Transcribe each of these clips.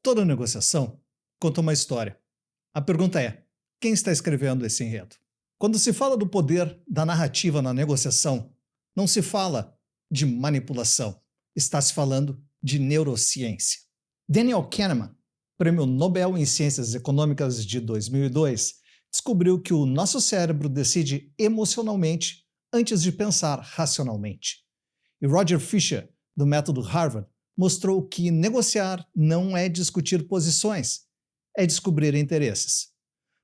Toda negociação conta uma história. A pergunta é: quem está escrevendo esse enredo? Quando se fala do poder da narrativa na negociação, não se fala de manipulação, está se falando de neurociência. Daniel Kahneman, Prêmio Nobel em Ciências Econômicas de 2002, descobriu que o nosso cérebro decide emocionalmente antes de pensar racionalmente. E Roger Fisher, do método Harvard, mostrou que negociar não é discutir posições, é descobrir interesses.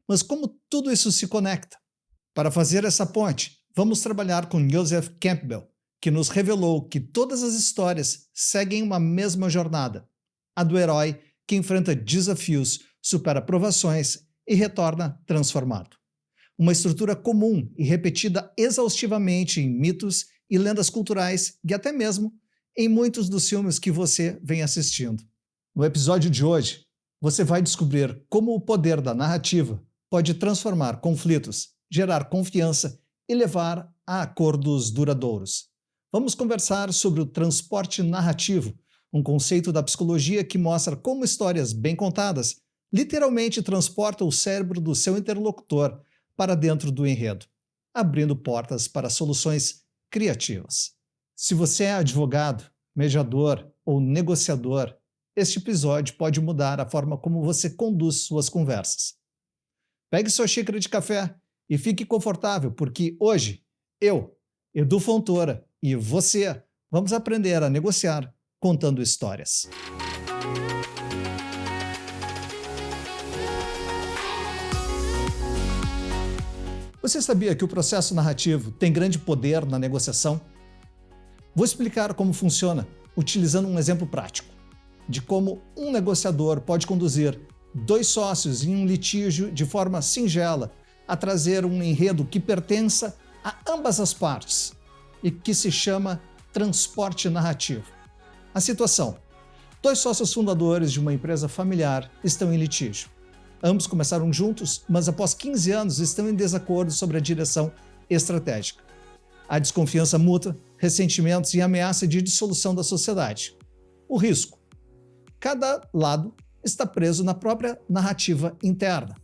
Mas como tudo isso se conecta? Para fazer essa ponte, vamos trabalhar com Joseph Campbell, que nos revelou que todas as histórias seguem uma mesma jornada, a do herói que enfrenta desafios, supera provações e retorna transformado. Uma estrutura comum e repetida exaustivamente em mitos e lendas culturais e até mesmo em muitos dos filmes que você vem assistindo. No episódio de hoje, você vai descobrir como o poder da narrativa pode transformar conflitos, gerar confiança e levar a acordos duradouros. Vamos conversar sobre o transporte narrativo, um conceito da psicologia que mostra como histórias bem contadas literalmente transportam o cérebro do seu interlocutor para dentro do enredo, abrindo portas para soluções criativas. Se você é advogado, mediador ou negociador, este episódio pode mudar a forma como você conduz suas conversas. Pegue sua xícara de café e fique confortável, porque hoje eu, Edu Fontoura, e você vamos aprender a negociar contando histórias. Você sabia que o processo narrativo tem grande poder na negociação? Vou explicar como funciona, utilizando um exemplo prático, de como um negociador pode conduzir dois sócios em um litígio de forma singela a trazer um enredo que pertença a ambas as partes e que se chama transporte narrativo. A situação: dois sócios fundadores de uma empresa familiar estão em litígio. Ambos começaram juntos, mas após 15 anos estão em desacordo sobre a direção estratégica. Há desconfiança mútua, ressentimentos e ameaça de dissolução da sociedade. O risco: cada lado está preso na própria narrativa interna.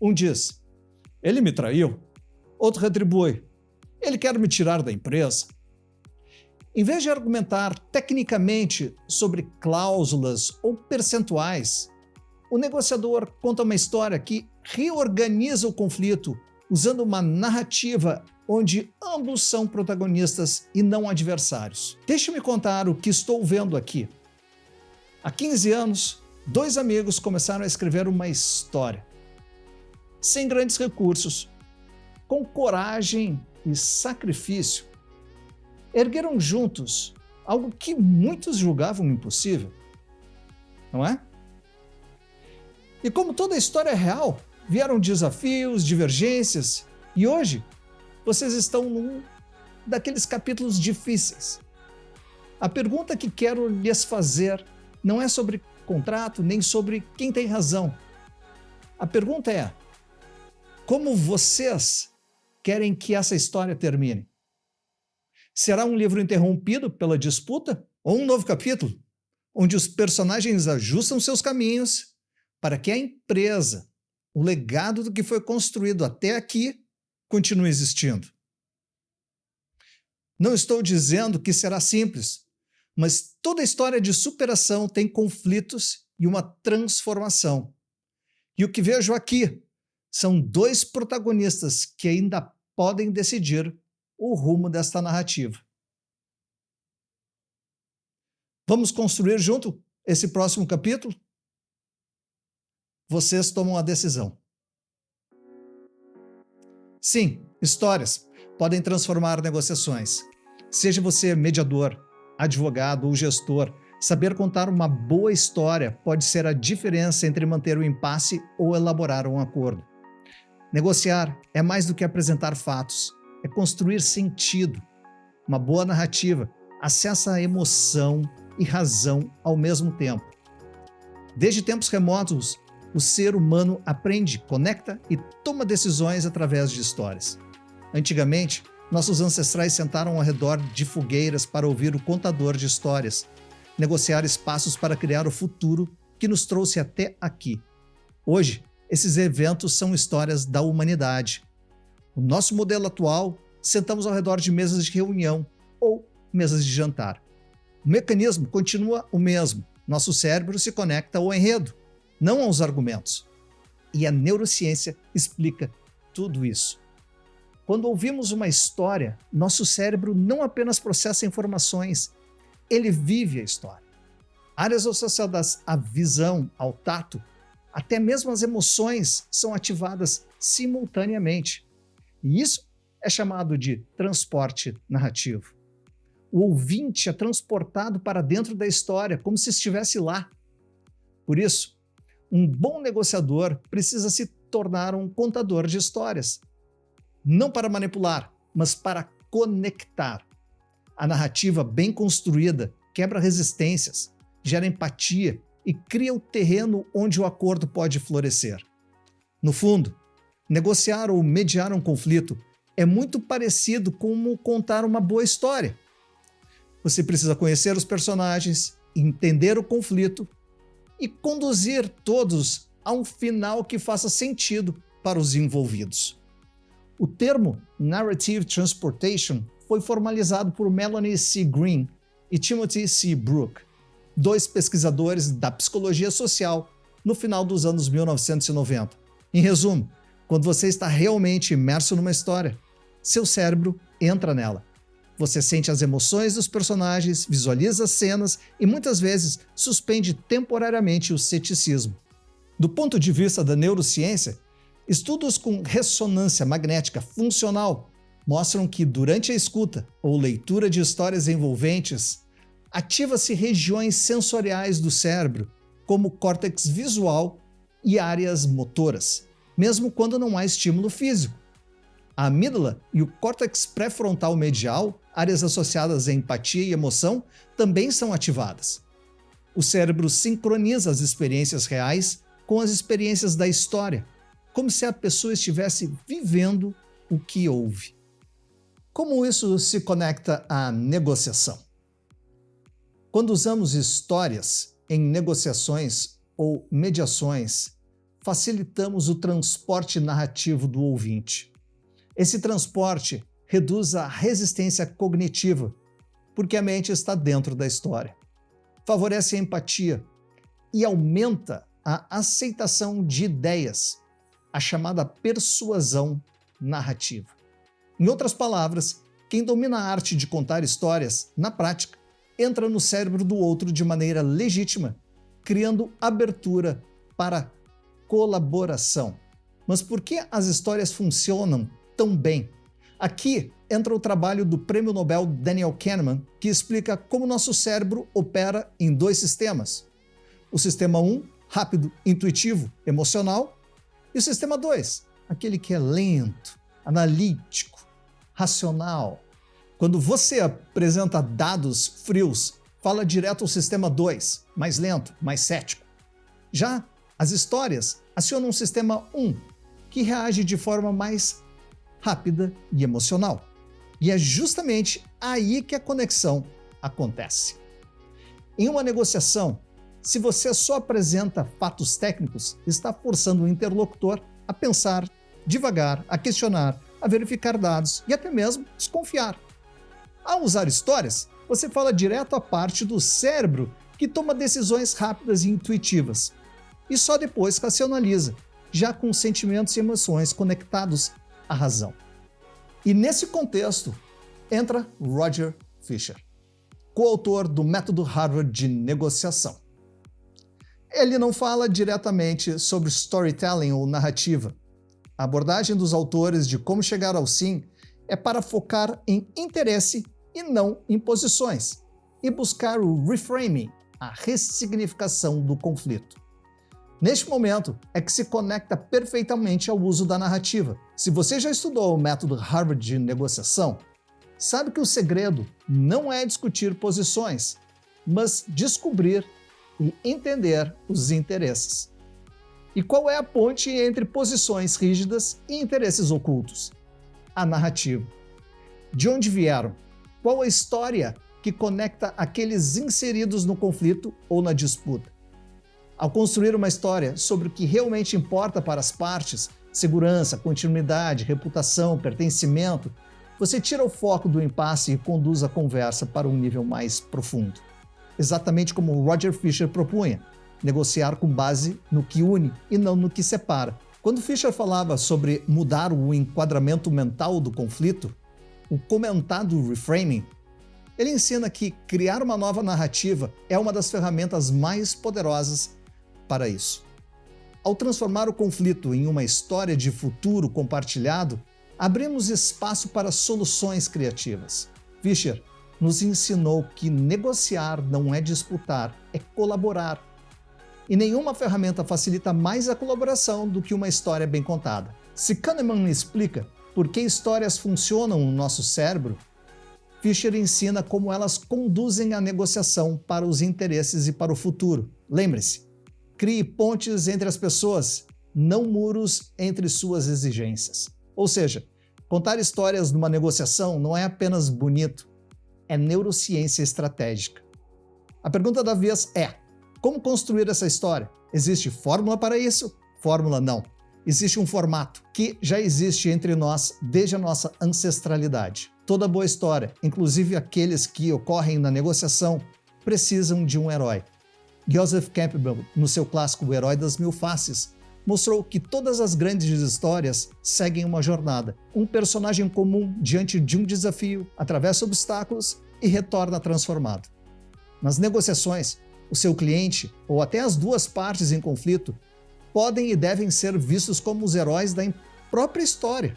Um diz: ele me traiu. Outro retribui: ele quer me tirar da empresa. Em vez de argumentar tecnicamente sobre cláusulas ou percentuais, o negociador conta uma história que reorganiza o conflito usando uma narrativa onde ambos são protagonistas e não adversários. Deixe-me contar o que estou vendo aqui. Há 15 anos, dois amigos começaram a escrever uma história. Sem grandes recursos, com coragem e sacrifício, ergueram juntos algo que muitos julgavam impossível. Não é? E como toda história é real, vieram desafios, divergências, e hoje vocês estão num daqueles capítulos difíceis. A pergunta que quero lhes fazer não é sobre contrato, nem sobre quem tem razão. A pergunta é: como vocês querem que essa história termine? Será um livro interrompido pela disputa ou um novo capítulo, onde os personagens ajustam seus caminhos para que a empresa, o legado do que foi construído até aqui, continue existindo? Não estou dizendo que será simples, mas toda história de superação tem conflitos e uma transformação. E o que vejo aqui são dois protagonistas que ainda podem decidir o rumo desta narrativa. Vamos construir junto esse próximo capítulo? Vocês tomam a decisão. Sim, histórias podem transformar negociações. Seja você mediador, advogado ou gestor, saber contar uma boa história pode ser a diferença entre manter o impasse ou elaborar um acordo. Negociar é mais do que apresentar fatos, é construir sentido. Uma boa narrativa acessa a emoção e razão ao mesmo tempo. Desde tempos remotos, o ser humano aprende, conecta e toma decisões através de histórias. Antigamente, nossos ancestrais sentaram ao redor de fogueiras para ouvir o contador de histórias, negociar espaços para criar o futuro que nos trouxe até aqui. Hoje, esses eventos são histórias da humanidade. O nosso modelo atual, sentamos ao redor de mesas de reunião ou mesas de jantar. O mecanismo continua o mesmo. Nosso cérebro se conecta ao enredo, não aos argumentos. E a neurociência explica tudo isso. Quando ouvimos uma história, nosso cérebro não apenas processa informações, ele vive a história. Áreas associadas à visão, ao tato, até mesmo as emoções são ativadas simultaneamente. E isso é chamado de transporte narrativo. O ouvinte é transportado para dentro da história, como se estivesse lá. Por isso, um bom negociador precisa se tornar um contador de histórias. Não para manipular, mas para conectar. A narrativa bem construída quebra resistências, gera empatia e cria o terreno onde o acordo pode florescer. No fundo, negociar ou mediar um conflito é muito parecido com contar uma boa história. Você precisa conhecer os personagens, entender o conflito e conduzir todos a um final que faça sentido para os envolvidos. O termo Narrative Transportation foi formalizado por Melanie C. Green e Timothy C. Brook, dois pesquisadores da psicologia social no final dos anos 1990. Em resumo, quando você está realmente imerso numa história, seu cérebro entra nela. Você sente as emoções dos personagens, visualiza as cenas e muitas vezes suspende temporariamente o ceticismo. Do ponto de vista da neurociência, estudos com ressonância magnética funcional mostram que durante a escuta ou leitura de histórias envolventes, ativa-se regiões sensoriais do cérebro, como o córtex visual e áreas motoras, mesmo quando não há estímulo físico. A amígdala e o córtex pré-frontal medial, áreas associadas à empatia e emoção, também são ativadas. O cérebro sincroniza as experiências reais com as experiências da história, como se a pessoa estivesse vivendo o que ouve. Como isso se conecta à negociação? Quando usamos histórias em negociações ou mediações, facilitamos o transporte narrativo do ouvinte. Esse transporte reduz a resistência cognitiva, porque a mente está dentro da história. Favorece a empatia e aumenta a aceitação de ideias, a chamada persuasão narrativa. Em outras palavras, quem domina a arte de contar histórias, na prática, entra no cérebro do outro de maneira legítima, criando abertura para colaboração. Mas por que as histórias funcionam tão bem? Aqui entra o trabalho do Prêmio Nobel Daniel Kahneman, que explica como nosso cérebro opera em dois sistemas. O sistema 1, rápido, intuitivo, emocional, e o sistema 2, aquele que é lento, analítico, racional. Quando você apresenta dados frios, fala direto ao sistema 2, mais lento, mais cético. Já as histórias acionam o sistema 1, que reage de forma mais rápida e emocional. E é justamente aí que a conexão acontece. Em uma negociação, se você só apresenta fatos técnicos, está forçando o interlocutor a pensar devagar, a questionar, a verificar dados e até mesmo desconfiar. Ao usar histórias, você fala direto à parte do cérebro que toma decisões rápidas e intuitivas, e só depois racionaliza, já com sentimentos e emoções conectados à razão. E nesse contexto entra Roger Fisher, coautor do método Harvard de negociação. Ele não fala diretamente sobre storytelling ou narrativa. A abordagem dos autores de como chegar ao sim é para focar em interesse e não em posições, e buscar o reframing, a ressignificação do conflito. Neste momento é que se conecta perfeitamente ao uso da narrativa. Se você já estudou o método Harvard de negociação, sabe que o segredo não é discutir posições, mas descobrir e entender os interesses. E qual é a ponte entre posições rígidas e interesses ocultos? A narrativa. De onde vieram? Qual a história que conecta aqueles inseridos no conflito ou na disputa? Ao construir uma história sobre o que realmente importa para as partes, segurança, continuidade, reputação, pertencimento, você tira o foco do impasse e conduz a conversa para um nível mais profundo. Exatamente como Roger Fisher propunha, negociar com base no que une e não no que separa. Quando Fisher falava sobre mudar o enquadramento mental do conflito, o comentado reframing, ele ensina que criar uma nova narrativa é uma das ferramentas mais poderosas para isso. Ao transformar o conflito em uma história de futuro compartilhado, abrimos espaço para soluções criativas. Fisher nos ensinou que negociar não é disputar, é colaborar. E nenhuma ferramenta facilita mais a colaboração do que uma história bem contada. Se Kahneman explica por que histórias funcionam no nosso cérebro, Fisher ensina como elas conduzem a negociação para os interesses e para o futuro. Lembre-se, crie pontes entre as pessoas, não muros entre suas exigências. Ou seja, contar histórias numa negociação não é apenas bonito, é neurociência estratégica. A pergunta da vez é: como construir essa história? Existe fórmula para isso? Fórmula não. Existe um formato que já existe entre nós desde a nossa ancestralidade. Toda boa história, inclusive aqueles que ocorrem na negociação, precisam de um herói. Joseph Campbell, no seu clássico O Herói das Mil Faces, mostrou que todas as grandes histórias seguem uma jornada. Um personagem comum diante de um desafio, atravessa obstáculos e retorna transformado. Nas negociações, o seu cliente, ou até as duas partes em conflito, podem e devem ser vistos como os heróis da própria história.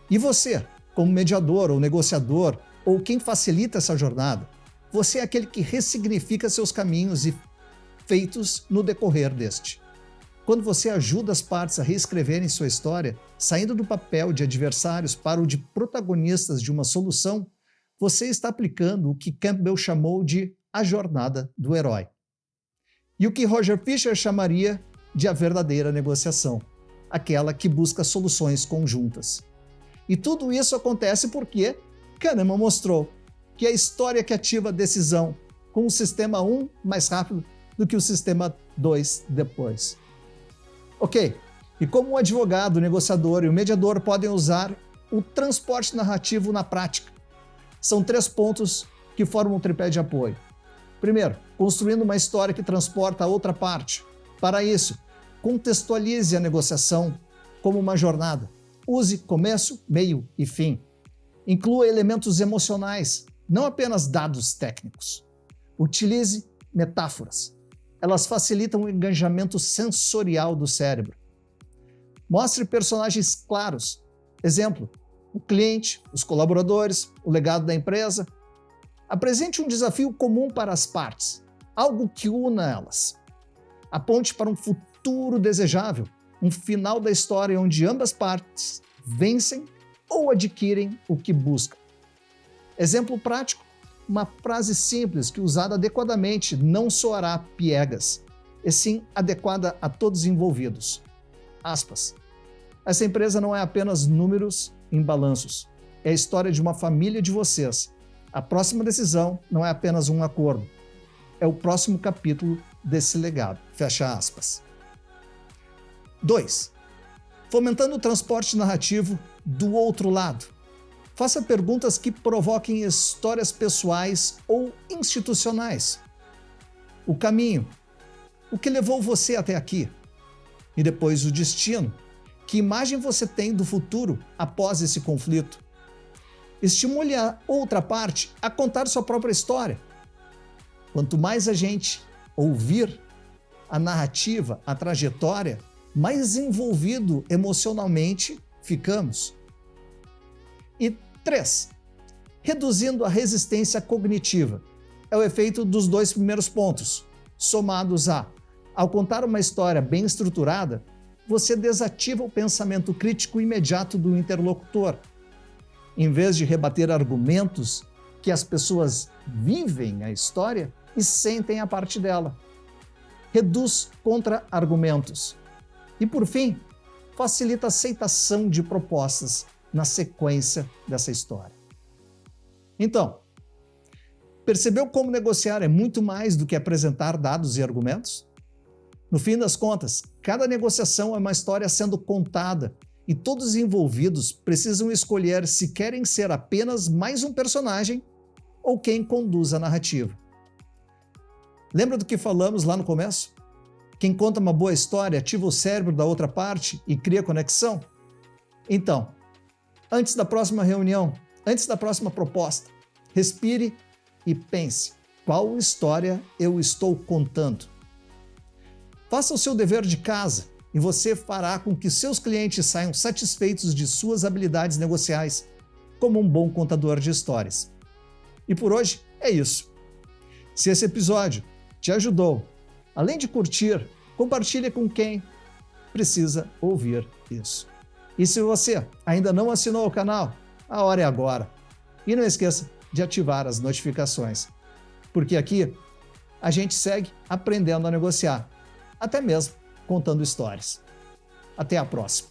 E você, como mediador ou negociador, ou quem facilita essa jornada, você é aquele que ressignifica seus caminhos e feitos no decorrer deste. Quando você ajuda as partes a reescreverem sua história, saindo do papel de adversários para o de protagonistas de uma solução, você está aplicando o que Campbell chamou de a jornada do herói. E o que Roger Fisher chamaria de a verdadeira negociação, aquela que busca soluções conjuntas. E tudo isso acontece porque Kahneman mostrou que a história que ativa a decisão com o sistema 1 mais rápido do que o sistema 2 depois. Ok, e como o advogado, o negociador e o mediador podem usar o transporte narrativo na prática? São 3 pontos que formam um tripé de apoio. Primeiro, construindo uma história que transporta a outra parte. Para isso, contextualize a negociação como uma jornada. Use começo, meio e fim. Inclua elementos emocionais, não apenas dados técnicos. Utilize metáforas. Elas facilitam o engajamento sensorial do cérebro. Mostre personagens claros. Exemplo, o cliente, os colaboradores, o legado da empresa. Apresente um desafio comum para as partes, algo que una elas. Aponte para um futuro desejável, um final da história onde ambas partes vencem ou adquirem o que buscam. Exemplo prático, uma frase simples que usada adequadamente não soará piegas, e sim adequada a todos os envolvidos. Aspas. Essa empresa não é apenas números em balanços, é a história de uma família de vocês. A próxima decisão não é apenas um acordo, é o próximo capítulo desse legado. Fecha aspas. 2. Fomentando o transporte narrativo do outro lado. Faça perguntas que provoquem histórias pessoais ou institucionais. O caminho. O que levou você até aqui? E depois o destino. Que imagem você tem do futuro após esse conflito? Estimule a outra parte a contar sua própria história. Quanto mais a gente ouvir a narrativa, a trajetória, mais envolvido emocionalmente ficamos. E 3. Reduzindo a resistência cognitiva. É o efeito dos 2 primeiros pontos, somados ao contar uma história bem estruturada, você desativa o pensamento crítico imediato do interlocutor. Em vez de rebater argumentos que as pessoas vivem a história e sentem a parte dela. Reduz contra-argumentos. E, por fim, facilita a aceitação de propostas na sequência dessa história. Então, percebeu como negociar é muito mais do que apresentar dados e argumentos? No fim das contas, cada negociação é uma história sendo contada e todos os envolvidos precisam escolher se querem ser apenas mais um personagem ou quem conduz a narrativa. Lembra do que falamos lá no começo? Quem conta uma boa história ativa o cérebro da outra parte e cria conexão? Então, antes da próxima reunião, antes da próxima proposta, respire e pense: qual história eu estou contando? Faça o seu dever de casa e você fará com que seus clientes saiam satisfeitos de suas habilidades negociais como um bom contador de histórias. E por hoje é isso. Se esse episódio te ajudou, além de curtir, compartilhe com quem precisa ouvir isso. E se você ainda não assinou o canal, a hora é agora. E não esqueça de ativar as notificações, porque aqui a gente segue aprendendo a negociar, até mesmo contando histórias. Até a próxima!